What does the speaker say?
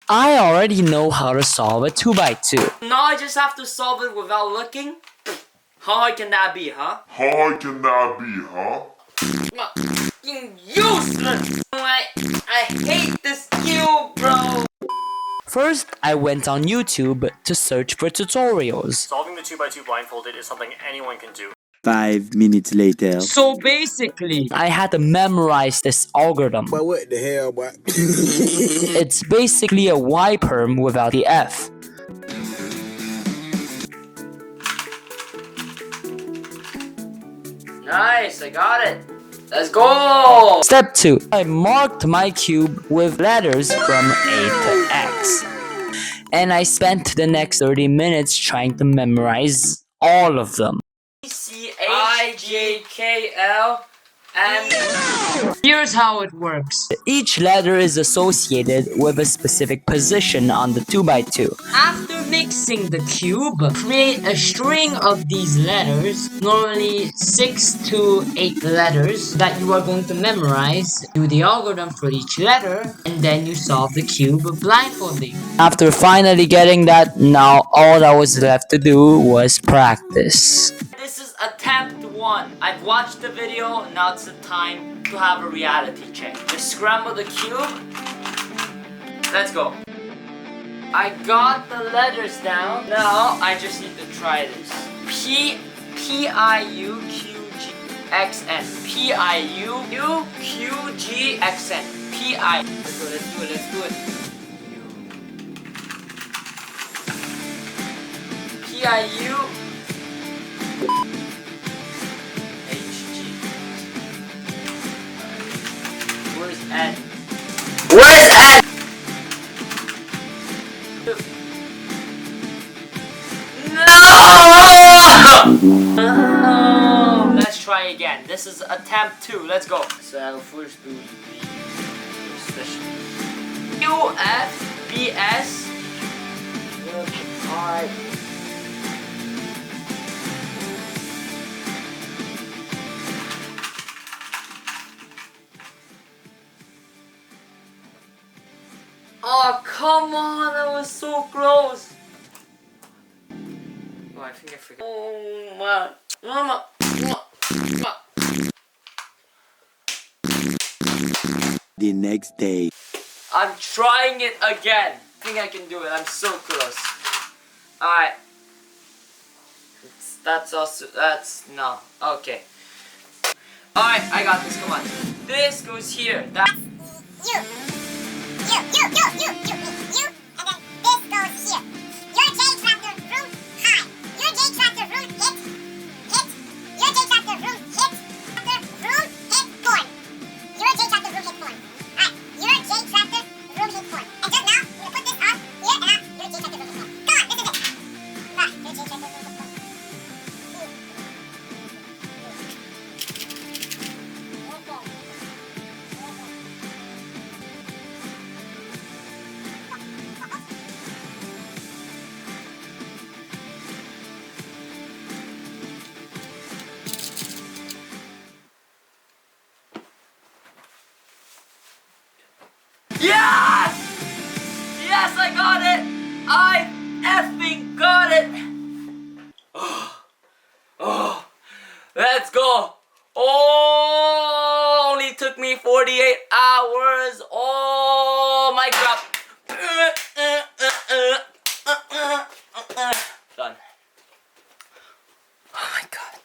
I already know how to solve a 2x2. Now I just have to solve it without looking? How hard can that be, huh? Fucking useless! I hate this cube, bro! First, I went on YouTube to search for tutorials. Solving the 2x2 blindfolded is something anyone can do. 5 minutes later. So basically, I had to memorize this algorithm. But what the hell, boy? It's basically a Y perm without the F. Nice, I got it. Let's go! Step 2. I marked my cube with letters from A to X. And I spent the next 30 minutes trying to memorize all of them. C-H-I-J-K-L and... Here's how it works. Each letter is associated with a specific position on the 2x2. After mixing the cube, create a string of these letters, normally 6 to 8 letters, that you are going to memorize. Do the algorithm for each letter, and then you solve the cube blindfolded. After finally getting that, now all that was left to do was practice. This is attempt 1. I've watched the video, now it's the time to have a reality check. Just scramble the cube. Let's go. I got the letters down. Now I just need to try this. P-I-U-Q-G-X-N. P-I-U-Q-G-X-N. P-I. Let's do it. P-I-U. Where's N? Where's N? No! Let's try again. This is attempt 2. Let's go. So first do U-F-B-S. Alright. Oh, come on, that was so close. Oh, I think I forgot. Oh, man. Mama. The next day. I'm trying it again. I think I can do it. I'm so close. Alright. That's also, no. Okay. Alright, I got this. Come on. This goes here. That's you. And then this goes here. Your J-tractor room high. Your J-tractor room hit. Your J-tractor room hit. Room hit point. Your J-tractor room hit point. Alright, your J-tractor room hit point. And just now, we're gonna put this on here and now, your J-tractor room hit point. Come on, this is it. Alright, your J-tractor room hit point. Yes! Yes, I got it! I effing got it! Oh, let's go! Oh, only took me 48 hours. Oh my god! Done. Oh my god.